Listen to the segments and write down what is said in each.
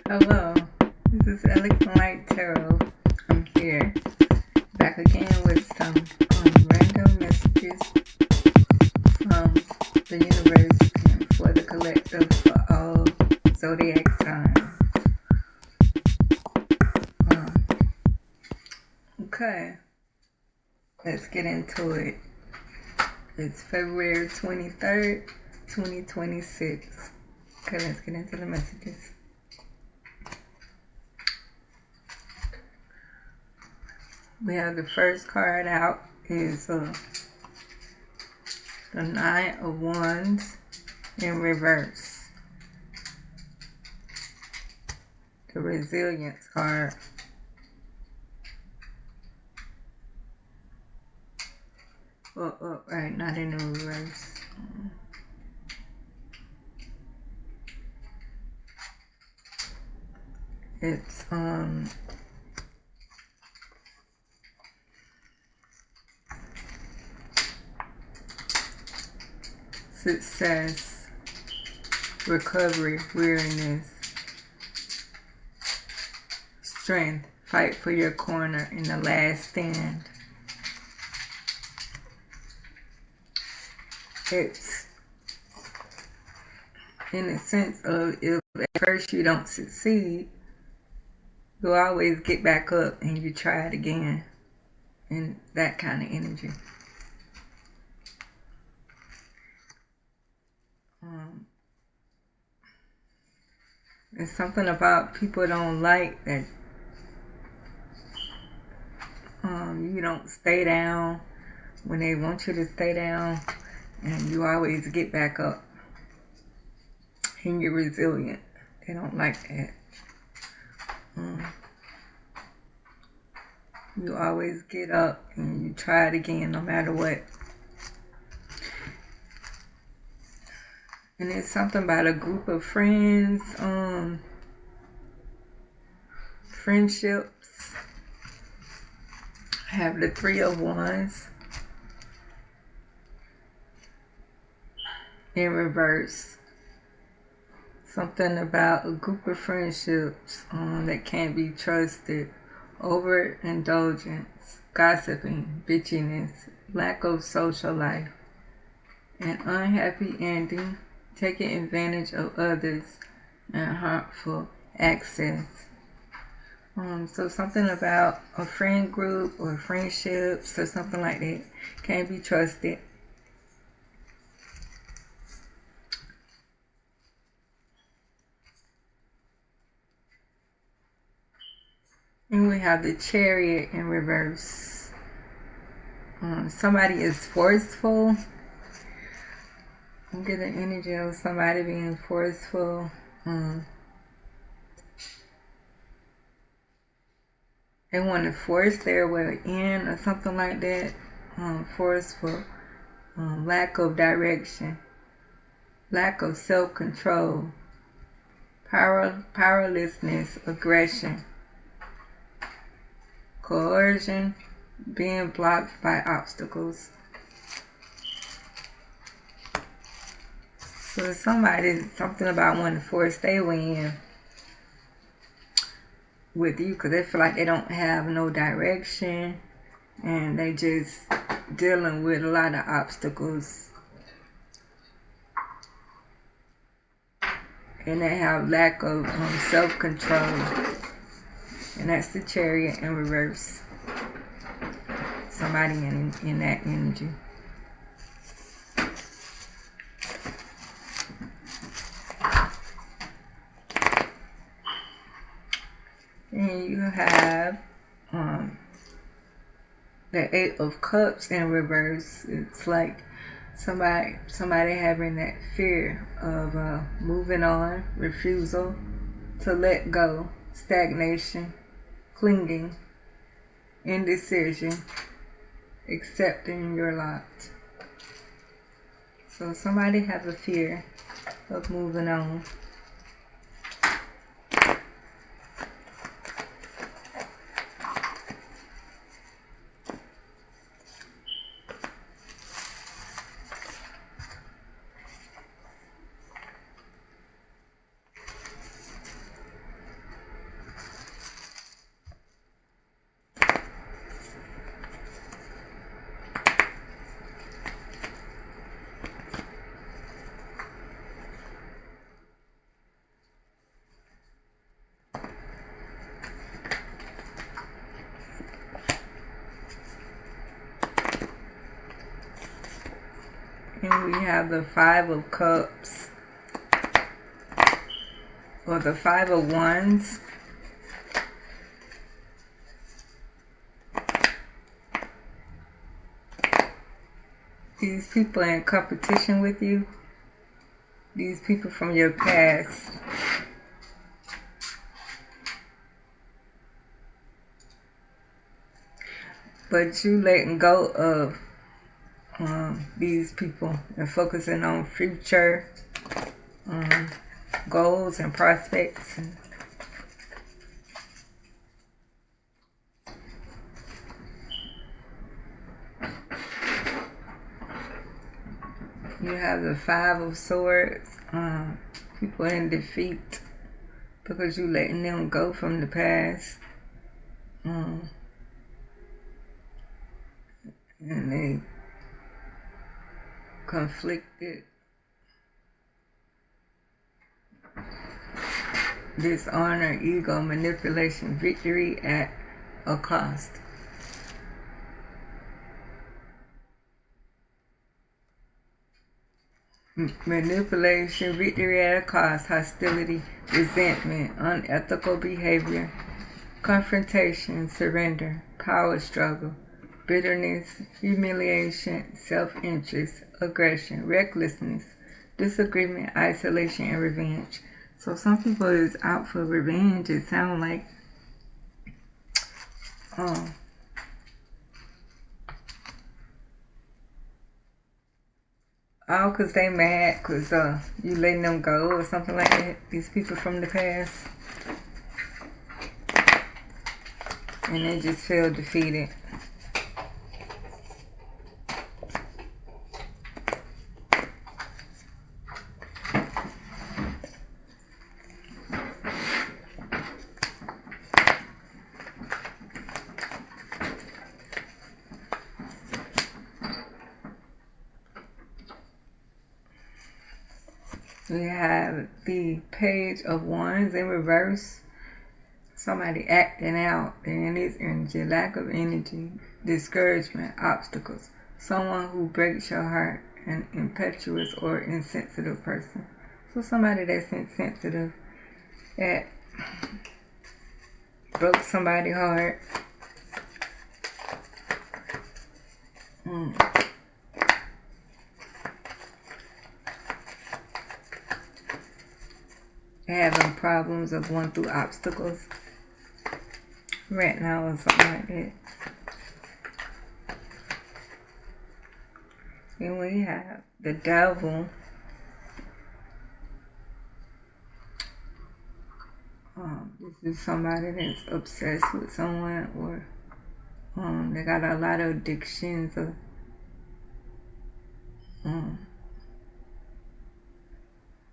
Hello, this is Elegant Light Tarot. I'm here back again with some random messages from the universe and for the collective for all zodiac signs. Okay, let's get into it. It's February 23rd, 2026. Okay, let's get into the messages. We have the first card out is the Nine of Wands in reverse. The Resilience card. Right, not in the reverse. It's success, recovery, weariness, strength, fight for your corner in the last stand. It's in the sense of if at first you don't succeed, you'll always get back up and you try it again. And that kind of energy. It's something about people don't like that you don't stay down when they want you to stay down, and you always get back up and you're resilient. They don't like that. You always get up and you try it again no matter what. And it's something about a group of friends, friendships. I have the Three of Wands in reverse. Something about a group of friendships that can't be trusted. Overindulgence, gossiping, bitchiness, lack of social life, an unhappy ending, taking advantage of others, and harmful access. So something about a friend group or friendships or something like that can't be trusted. And we have the Chariot in reverse. Somebody is forceful. I'm getting energy of somebody being forceful. They want to force their way in or something like that. Forceful. Lack of direction. Lack of self-control. Powerlessness. Aggression. Coercion. Being blocked by obstacles. So something about wanting to force their way in with you because they feel like they don't have no direction and they just dealing with a lot of obstacles, and they have lack of self-control, and that's the Chariot in reverse. Somebody in that energy. And you have the Eight of Cups in reverse. It's like somebody having that fear of moving on, refusal to let go, stagnation, clinging, indecision, accepting your lot. So somebody has a fear of moving on. We have the Five of Cups, or the Five of Wands. These people are in competition with you. These people from your past. But you letting go of these people and focusing on future goals and prospects. You have the Five of Swords. People in defeat because you letting them go from the past. And they conflicted, dishonor, ego, manipulation, victory at a cost. Manipulation, victory at a cost, hostility, resentment, unethical behavior, confrontation, surrender, power struggle, bitterness, humiliation, self-interest, aggression, recklessness, disagreement, isolation, and revenge. So some people is out for revenge. It sounds like all because they mad because you letting them go or something like that. These people from the past. And they just feel defeated. We have the Page of Wands in reverse. Somebody acting out in this energy, lack of energy, discouragement, obstacles. Someone who breaks your heart, an impetuous or insensitive person. So somebody that's insensitive, that broke somebody's heart. Having problems of going through obstacles right now or something like that. And we have the Devil. This is somebody that's obsessed with someone, or they got a lot of addictions or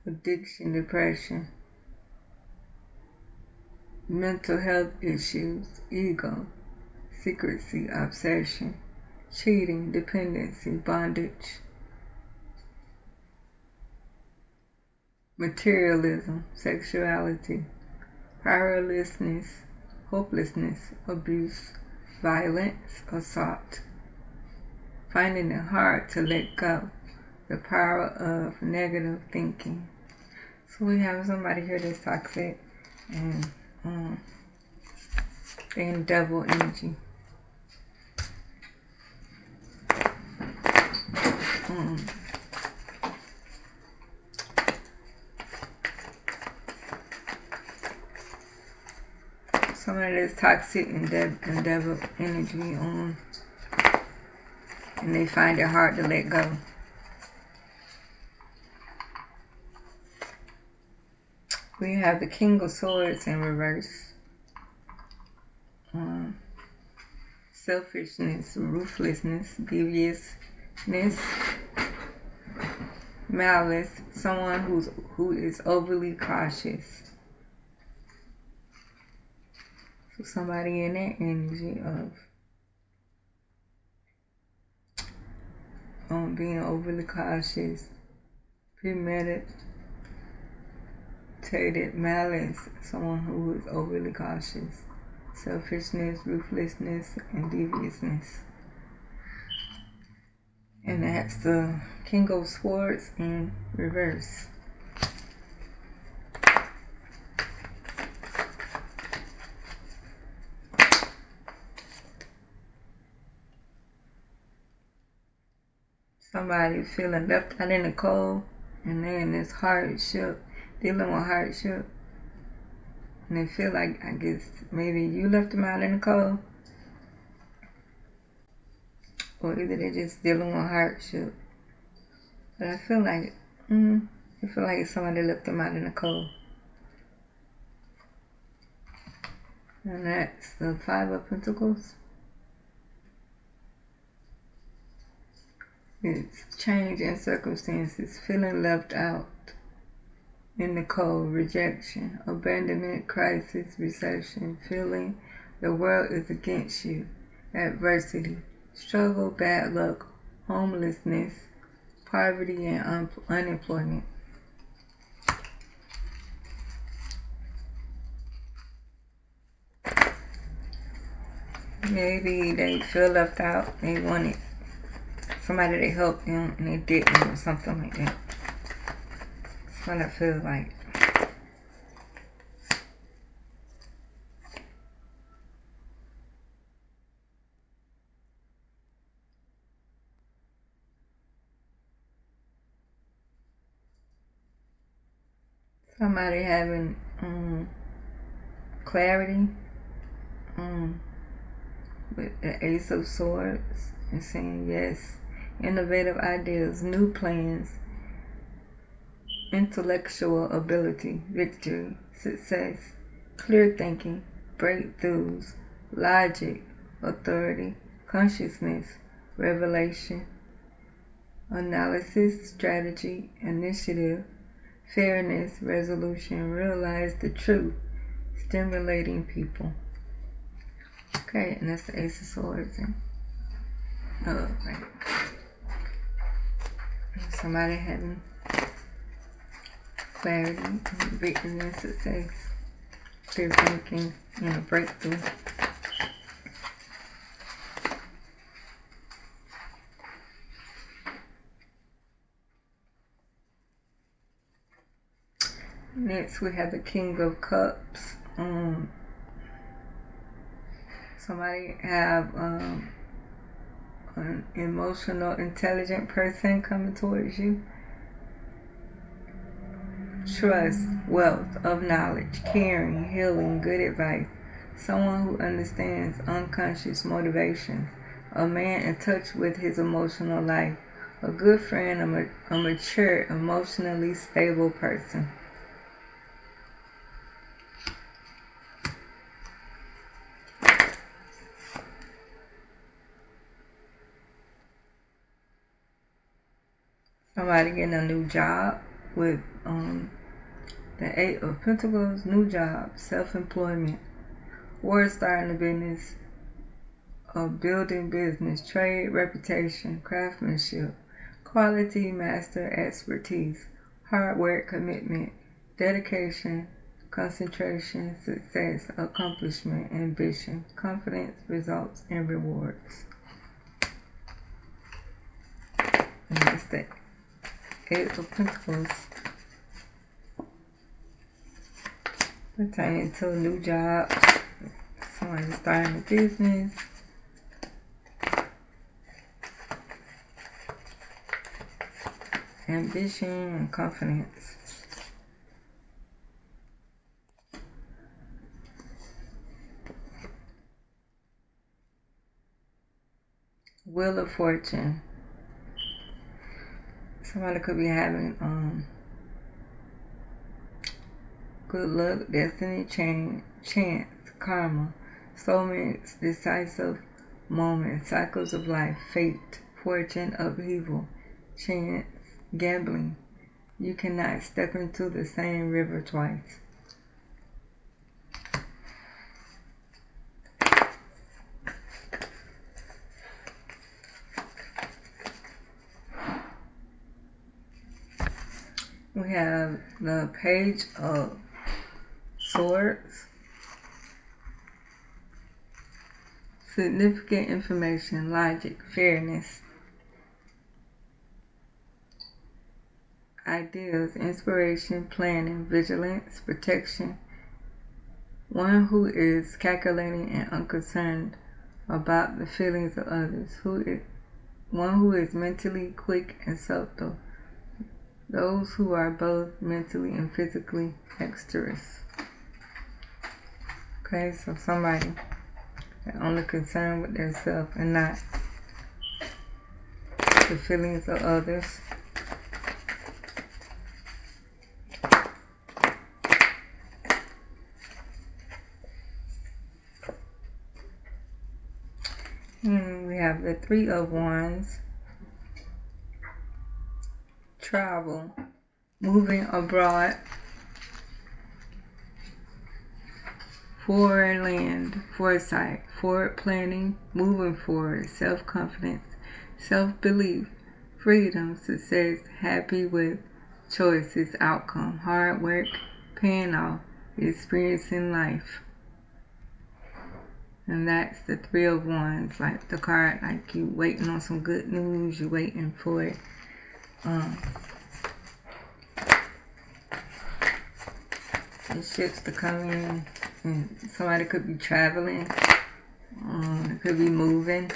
addiction, depression, mental health issues, ego, secrecy, obsession, cheating, dependency, bondage, materialism, sexuality, powerlessness, hopelessness, abuse, violence, assault, finding it hard to let go, the power of negative thinking. So we have somebody here that's toxic and they're in devil energy. Somebody that's toxic and devil energy and they find it hard to let go. We have the King of Swords in reverse. Selfishness, ruthlessness, deviousness, malice, someone who is overly cautious. So somebody in that energy of being overly cautious, premeditated malice, someone who is overly cautious. Selfishness, ruthlessness, and deviousness. And that's the King of Swords in reverse. Somebody feeling left out in the cold, and they're in this hardship, dealing with hardship, and they feel like, I guess, maybe you left them out in the cold, or either they're just dealing with hardship. But I feel like, somebody left them out in the cold. And that's the Five of Pentacles. It's change in circumstances, feeling left out in the cold, rejection, abandonment, crisis, recession, feeling the world is against you, adversity, struggle, bad luck, homelessness, poverty, and unemployment. Maybe they feel left out, they wanted somebody to help them and they didn't, or something like that. That's what I feel like. Somebody having clarity with the Ace of Swords and saying yes, innovative ideas, new plans, intellectual ability, victory, success, clear thinking, breakthroughs, logic, authority, consciousness, revelation, analysis, strategy, initiative, fairness, resolution, realize the truth, stimulating people. Okay, and that's the Ace of Swords. And, right. Somebody having clarity, victory, and success, clear thinking, and a breakthrough. Next, we have the King of Cups. Somebody have an emotional, intelligent person coming towards you. Trust, wealth of knowledge, caring, healing, good advice. Someone who understands unconscious motivation. A man in touch with his emotional life. A good friend, a mature, emotionally stable person. Somebody getting a new job with the Eight of Pentacles, new job, self-employment, word starting a business, building business, trade, reputation, craftsmanship, quality, master, expertise, hard work, commitment, dedication, concentration, success, accomplishment, ambition, confidence, results, and rewards. And that's the Eight of Pentacles. Pertaining to a new job, someone starting a business, ambition, and confidence. Wheel of Fortune. Somebody could be having good luck, destiny, chance, karma, soulmates, decisive moments, cycles of life, fate, fortune, upheaval, chance, gambling. You cannot step into the same river twice. We have the Page of Swords. Significant information, logic, fairness. ideals, inspiration, planning, vigilance, protection. One who is calculating and unconcerned about the feelings of others. One who is mentally quick and subtle. Those who are both mentally and physically dexterous. Okay, so somebody that only concerned with themselves and not the feelings of others. And we have the Three of Wands. Travel, moving abroad, foreign land, foresight, forward planning, moving forward, self-confidence, self-belief, freedom, success, happy with choices, outcome, hard work, paying off, experiencing life. And that's the Three of Wands, like the card, like you waiting on some good news, you waiting for it. The ships to come in, and somebody could be traveling, it could be moving.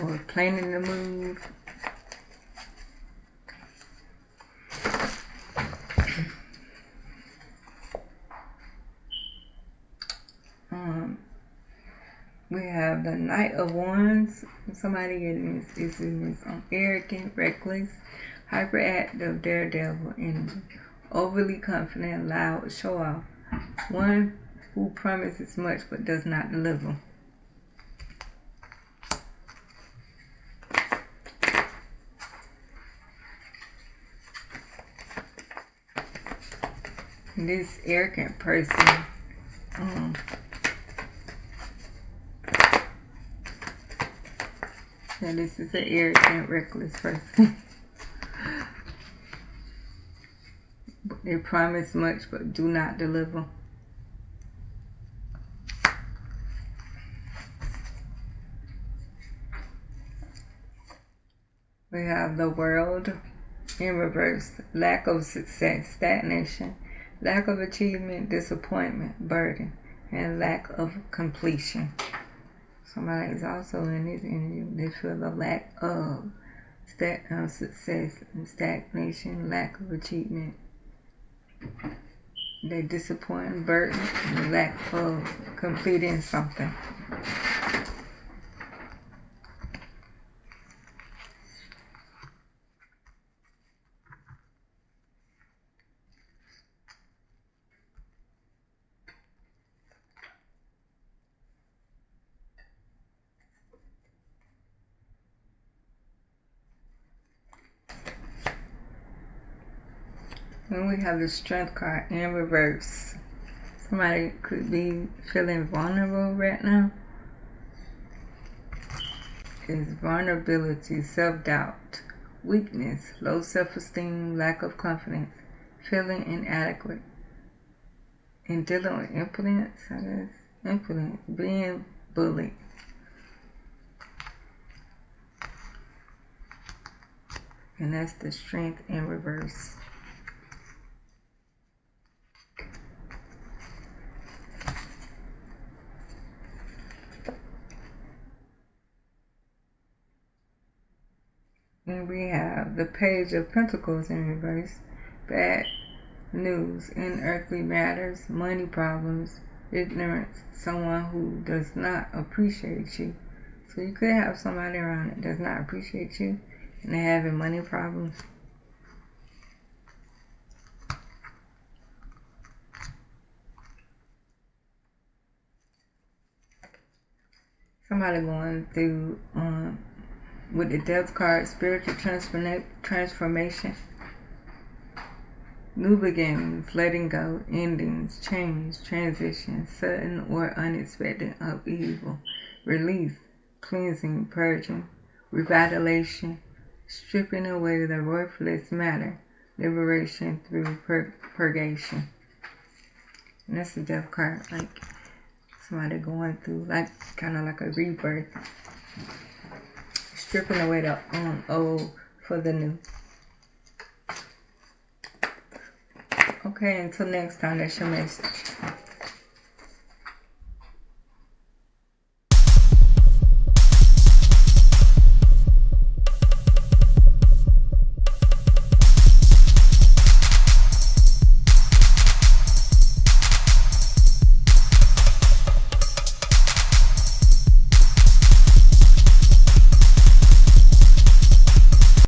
Or planning to move. We have the Knight of Wands. Somebody is arrogant, reckless, hyperactive, daredevil, energy, overly confident, loud, show off. One who promises much but does not deliver. This arrogant person, this is an arrogant, reckless person. They promise much but do not deliver. We have the World in reverse. Lack of success, stagnation, lack of achievement, disappointment, burden, and lack of completion. Somebody is also in this energy. They feel the lack of success and stagnation, lack of achievement. They disappoint, burden, and lack of completing something. Then we have the Strength card in reverse. Somebody could be feeling vulnerable right now. It's vulnerability, self-doubt, weakness, low self-esteem, lack of confidence, feeling inadequate, and dealing with impotence, being bullied. And that's the Strength in reverse. And we have the Page of Pentacles in reverse. Bad news, unearthly matters, money problems, ignorance, someone who does not appreciate you. So you could have somebody around that does not appreciate you and they're having money problems. Somebody going through, with the Death card, spiritual transformation, new beginnings, letting go, endings, change, transition, sudden or unexpected upheaval, release, cleansing, purging, revitalization, stripping away the worthless matter, liberation through purgation. And that's the Death card, like somebody going through, like kind of like a rebirth. stripping away the old for the new. Okay, until next time, that's your message.